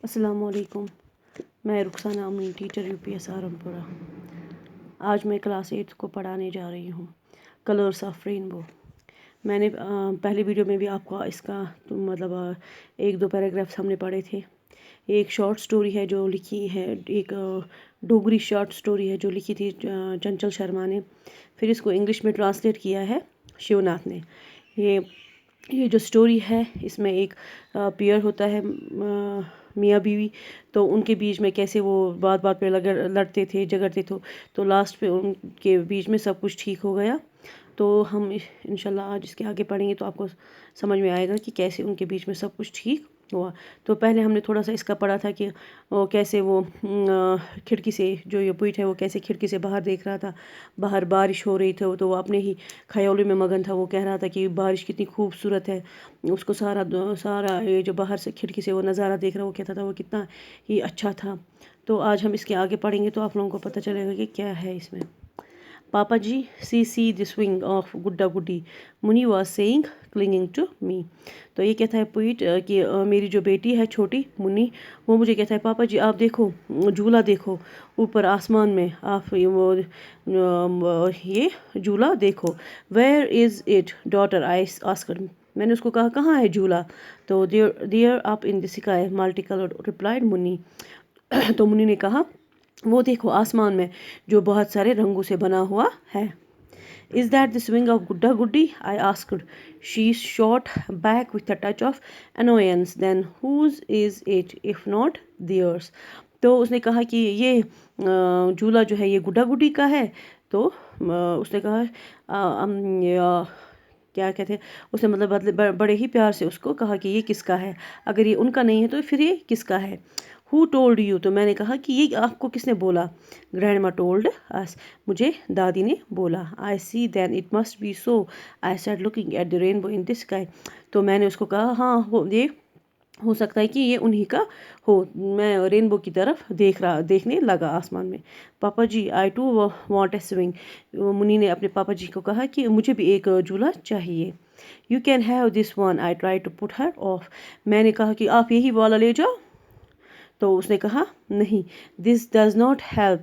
السلام علیکم، میں رخسانہ امین، ٹیچر یو پی ایس سہارنپورہ۔ آج میں کلاس 8 کو پڑھانے جا رہی ہوں کلرس آف رینبو۔ میں نے پہلی ویڈیو میں بھی آپ کو اس کا مطلب 1-2 پیراگرافس ہم نے پڑھے تھے۔ یہ ایک شارٹ سٹوری ہے جو لکھی ہے، ایک ڈوگری شارٹ سٹوری ہے جو لکھی تھی چنچل شرما نے، پھر اس کو انگلش میں ٹرانسلیٹ کیا ہے شیو ناتھ نے۔ یہ جو سٹوری ہے اس میں ایک پیئر ہوتا ہے میاں بیوی، تو ان کے بیچ میں کیسے وہ بات بات پہ لڑتے تھے، جھگڑتے تھے، تو لاسٹ پہ ان کے بیچ میں سب کچھ ٹھیک ہو گیا۔ تو ہم انشاءاللہ آج اس کے آگے پڑھیں گے تو آپ کو سمجھ میں آئے گا کہ کیسے ان کے بیچ میں سب کچھ ٹھیک ہوا۔ تو پہلے ہم نے تھوڑا سا اس کا پڑھا تھا کہ کیسے وہ کھڑکی سے، جو یہ پوئٹ ہے وہ کیسے کھڑکی سے باہر دیکھ رہا تھا، باہر بارش ہو رہی تھی، تو وہ اپنے ہی خیالوں میں مگن تھا۔ وہ کہہ رہا تھا کہ بارش کتنی خوبصورت ہے، اس کو سارا یہ جو باہر سے کھڑکی سے وہ نظارہ دیکھ رہا، وہ کہتا تھا وہ کتنا ہی اچھا تھا۔ تو آج ہم اس کے آگے پڑھیں گے تو آپ لوگوں کو پتہ چلے گا کہ کیا ہے اس میں۔ پاپا جی سی دی سوئنگ آف گڈا گڈی، Minnie was seeing clinging to me. تو یہ کہتا ہے پوئٹ کہ میری جو بیٹی ہے چھوٹی منی، وہ مجھے کہتا ہے پاپا جی آپ دیکھو جھولا دیکھو اوپر آسمان میں، آپ یہ جھولا دیکھو۔ Where is it daughter I asked, میں نے اس کو کہا کہاں ہے جھولا؟ تو there up in the sky multi coloured replied Munni. تو منی نے کہا وہ دیکھو آسمان میں جو بہت سارے رنگوں سے بنا ہوا ہے۔ Is that the swing of Gudda Guddi? I asked. She shot back with a touch of annoyance. Then whose is it if not theirs? تو اس نے کہا کہ یہ جھولا جو ہے یہ گڈا گڈی کا ہے۔ تو اس نے کہا کیا کہتے ہیں، اس نے مطلب بڑے ہی پیار سے اس کو کہا کہ یہ کس کا ہے، اگر یہ ان کا نہیں ہے تو پھر یہ کس کا ہے؟ Who told you؟ تو میں نے کہا کہ یہ آپ کو کس نے بولا؟ Grandma told us، مجھے دادی نے بولا۔ I see then it must be so، I said looking at the rainbow in the sky۔ تو میں نے اس کو کہا ہاں یہ ہو سکتا ہے کہ یہ انہی کا ہو، میں رینبو کی طرف دیکھنے لگا آسمان میں۔ پاپا جی I too want a swing، منی نے اپنے پاپا جی کو کہا کہ مجھے بھی ایک جھولا چاہیے۔ You can have this one، I tried to put her off، میں نے کہا کہ آپ یہی والا لے جاؤ۔ تو اس نے کہا نہیں، this does not help،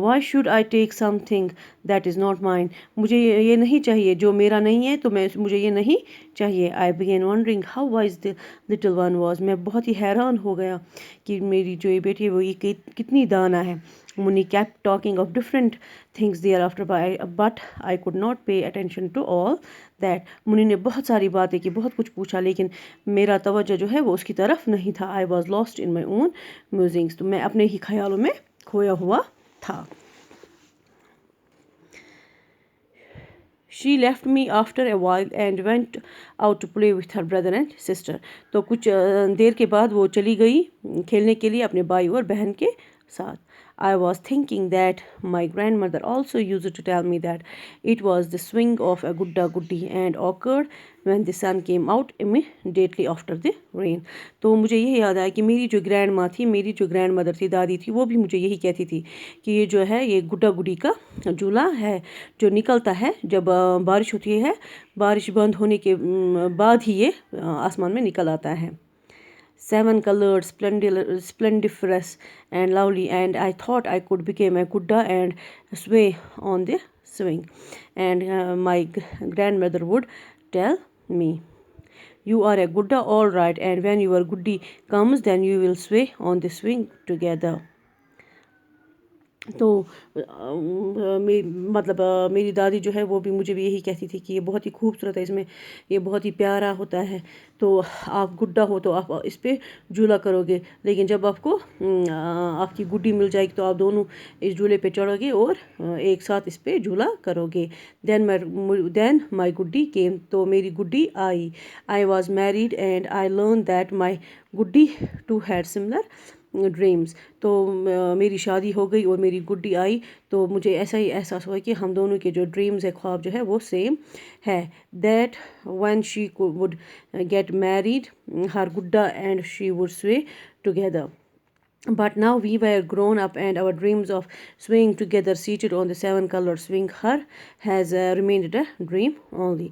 why should I take something that is not mine، مجھے یہ نہیں چاہیے جو میرا نہیں ہے، تو مجھے یہ نہیں چاہیے۔ I began wondering how wise the little one was، میں بہت ہی حیران ہو گیا کہ میری جو یہ بیٹی ہے وہ یہ کتنی دانا ہے۔ Munni kept talking of different things thereafter but I could not pay attention to all that۔ منی نے بہت ساری باتیں کی، بہت کچھ پوچھا، لیکن میرا توجہ جو ہے وہ اس کی طرف نہیں تھا۔ I was lost in my own musings، تو میں اپنے ہی خیالوں میں کھویا ہوا تھا۔ She left me after a while and went out to play with her brother and sister۔ تو کچھ دیر کے بعد وہ چلی گئی کھیلنے کے لیے اپنے بھائی اور بہن کے ساتھ۔ I was thinking that my grandmother also used to tell me that it was the swing of a gudda guddi and occurred when the sun came out immediately after the rain۔ تو مجھے یہ یاد آیا کہ میری جو grand ماں تھی، میری جو گرینڈ مدر تھی، دادی تھی، وہ بھی مجھے یہی کہتی تھی کہ یہ جو ہے یہ گڈا گڈی کا جھولا ہے جو نکلتا ہے جب بارش ہوتی ہے، بارش بند ہونے کے بعد ہی یہ آسمان میں نکل آتا ہے۔ 7 colored splendiferous and lovely and I thought I could become a gudda and sway on the swing and my grandmother would tell me you are a gudda all right and when your guddi comes then you will sway on the swing together۔ تو مطلب میری دادی جو ہے وہ بھی مجھے بھی یہی کہتی تھی کہ یہ بہت ہی خوبصورت ہے، اس میں یہ بہت ہی پیارا ہوتا ہے، تو آپ گڈا ہو تو آپ اس پہ جھولا کرو گے، لیکن جب آپ کو آپ کی گڈی مل جائے گی تو آپ دونوں اس جھولے پہ چڑھو گے اور ایک ساتھ اس پہ جھولا کرو گے۔ دین مائی گڈی کیم، تو میری گڈی آئی۔ I was married and I learn that my گڈی ٹو ہیڈ سملر ڈریمز۔ تو میری شادی ہو گئی اور میری گڈی آئی، تو مجھے ایسا ہی احساس ہوا کہ ہم دونوں کے جو ڈریمز ہے، خواب جو ہے وہ سیم ہے۔ That when she would get married her گڈا and she would sway together. But now we were grown up and our dreams of swinging together seated on the 7-colored swing her has remained a dream only.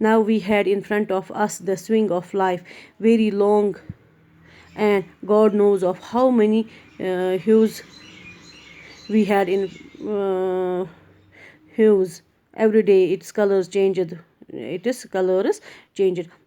Now we had in front of us the swing of life, very long, and God knows of how many hues we had in hues. Every day its colors changed.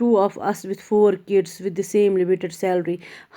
2 of us with 4 kids with the same limited salary.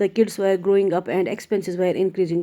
The kids were growing up and expenses were increasing.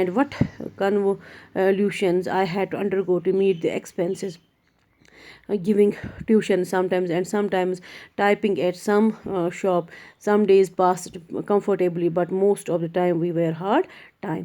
And what convolutions I had to undergo to meet the expenses. Giving tuition sometimes and sometimes typing at some shop. Some days passed comfortably but most of the time we were hard time.